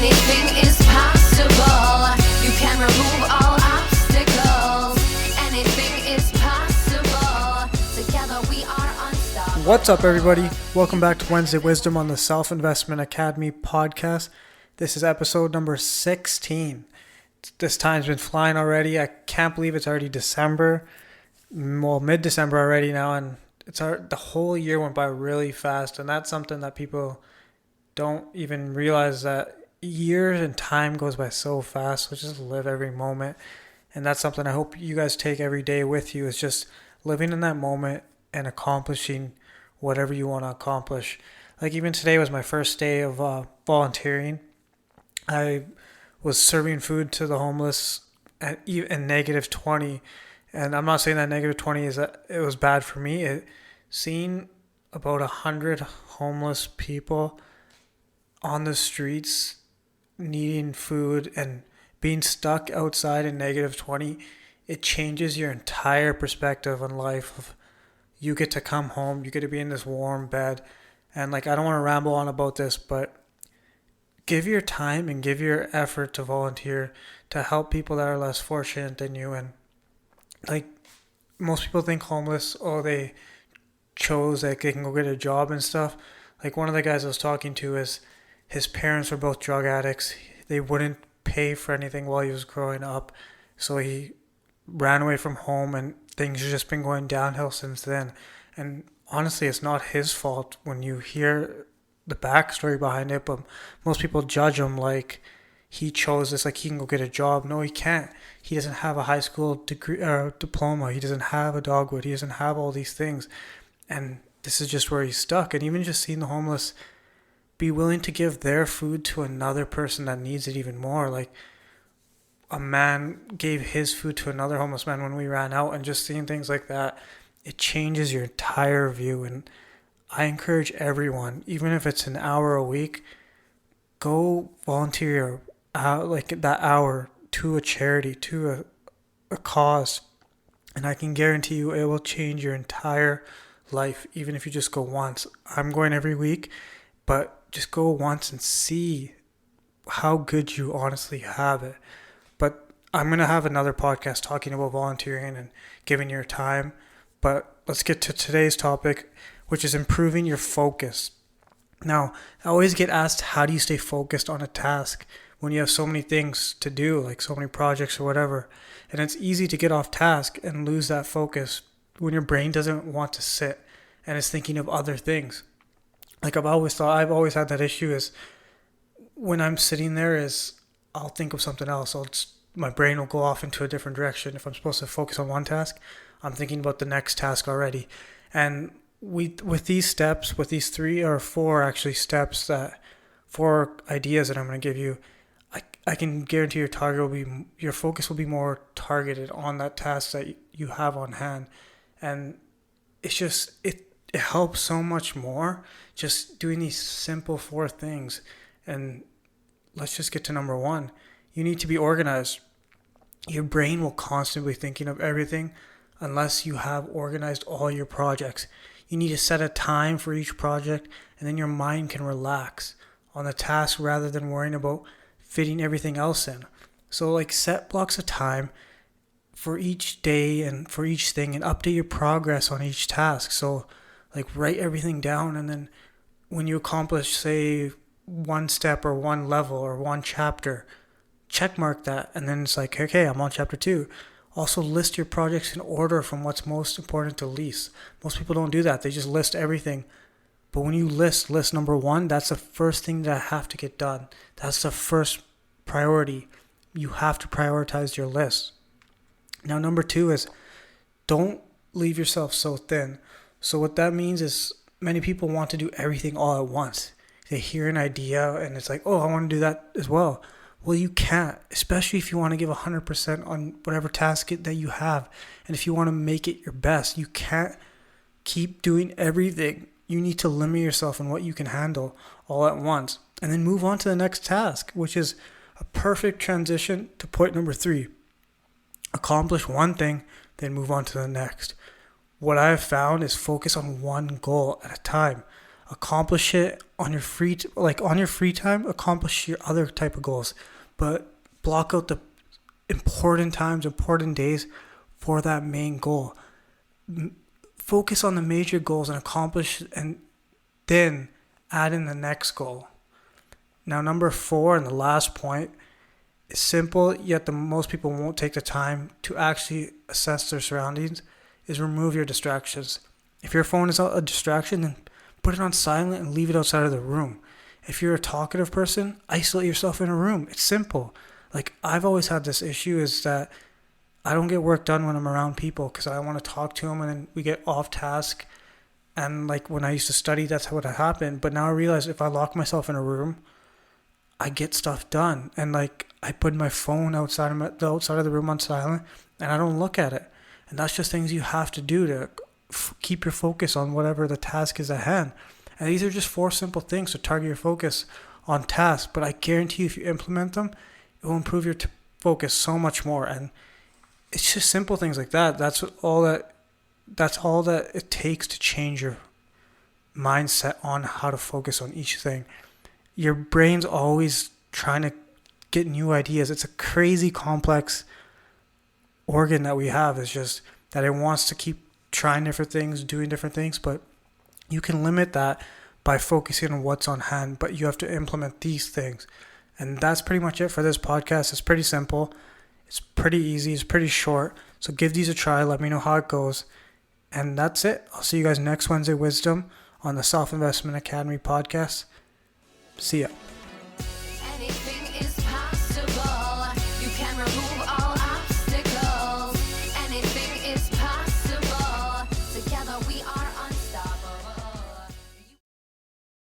Anything is possible. You can remove all obstacles. Anything is possible. Together we are unstoppable. What's up, everybody? Welcome back to Wednesday Wisdom on the Self Investment Academy podcast. This is episode number 16. This time's been flying already. I can't believe it's already December. Well, mid-December already now, and the whole year went by really fast, and that's something that people don't even realize, that years and time goes by so fast. So just live every moment, and that's something I hope you guys take every day with you, is just living in that moment and accomplishing whatever you want to accomplish. Like even today was my first day of volunteering. I was serving food to the homeless at -20, and I'm not saying that -20 is that it was bad for me. Seeing about 100 homeless people on the streets needing food and being stuck outside in -20, it changes your entire perspective on life. Of you get to come home, you get to be in this warm bed, and I don't want to ramble on about this, but give your time and give your effort to volunteer to help people that are less fortunate than you. And most people think homeless, they chose they can go get a job and stuff. One of the guys I was talking to, is his parents were both drug addicts. They wouldn't pay for anything while he was growing up, so he ran away from home, and things have just been going downhill since then. And honestly, it's not his fault when you hear the backstory behind it, but most people judge him like he chose this, he can go get a job. No, he can't. He doesn't have a high school degree or diploma. He doesn't have a dogwood. He doesn't have all these things, and this is just where he's stuck. And even just seeing the homeless be willing to give their food to another person that needs it even more. A man gave his food to another homeless man when we ran out, and just seeing things like that, it changes your entire view. And I encourage everyone, even if it's an hour a week, go volunteer that hour to a charity, to a cause, and I can guarantee you it will change your entire life, even if you just go once. I'm going every week, but just go once and see how good you honestly have it. But I'm going to have another podcast talking about volunteering and giving your time. But let's get to today's topic, which is improving your focus. Now, I always get asked, how do you stay focused on a task when you have so many things to do, so many projects or whatever? And it's easy to get off task and lose that focus when your brain doesn't want to sit and is thinking of other things. I've always had that issue, is when I'm sitting there, I'll think of something else. My brain will go off into a different direction. If I'm supposed to focus on one task, I'm thinking about the next task already. And with these steps, with these 3 or 4 actually steps, 4 ideas that I'm going to give you, I can guarantee your focus will be more targeted on that task that you have on hand. And it's just, it helps so much more just doing these simple 4 things. And let's just get to number 1. You need to be organized. Your brain will constantly be thinking of everything unless you have organized all your projects. You need to set a time for each project, and then your mind can relax on the task rather than worrying about fitting everything else in. So set blocks of time for each day and for each thing, and update your progress on each task. So write everything down, and then when you accomplish, say, one step or one level or one chapter, check mark that, and then it's okay, I'm on chapter 2. Also list your projects in order from what's most important to least. Most people don't do that. They just list everything. But when you list number 1, that's the first thing that I have to get done. That's the first priority. You have to prioritize your list. Now, number 2 is, don't leave yourself so thin. So what that means is, many people want to do everything all at once. They hear an idea and it's I want to do that as well. Well, you can't, especially if you want to give 100% on whatever task that you have. And if you want to make it your best, you can't keep doing everything. You need to limit yourself in what you can handle all at once, and then move on to the next task, which is a perfect transition to point number 3. Accomplish one thing, then move on to the next. What I have found is focus on one goal at a time. accomplish it on your free time, accomplish your other type of goals, but block out the important times, important days for that main goal. Focus on the major goals and accomplish, and then add in the next goal. Now, number 4 and the last point is simple, yet most people won't take the time to actually assess their surroundings, is remove your distractions. If your phone is a distraction, then put it on silent and leave it outside of the room. If you're a talkative person, isolate yourself in a room. It's simple. Like, I've always had this issue is that I don't get work done when I'm around people because I want to talk to them and then we get off task. And like when I used to study, that's what happened. But now I realize if I lock myself in a room, I get stuff done. And like I put my phone outside of the room on silent and I don't look at it. And that's just things you have to do to keep your focus on whatever the task is at hand. And these are just 4 simple things to target your focus on tasks. But I guarantee you if you implement them, it will improve your focus so much more. And it's just simple things like that. That's all that it takes to change your mindset on how to focus on each thing. Your brain's always trying to get new ideas. It's a crazy complex organ that we have. It's just that it wants to keep trying different things, doing different things, but you can limit that by focusing on what's on hand, but you have to implement these things. And that's pretty much it for this podcast. It's pretty simple. It's pretty easy. It's pretty short. So give these a try. Let me know how it goes. And that's it. I'll see you guys next Wednesday Wisdom on the Self Investment Academy podcast. See ya.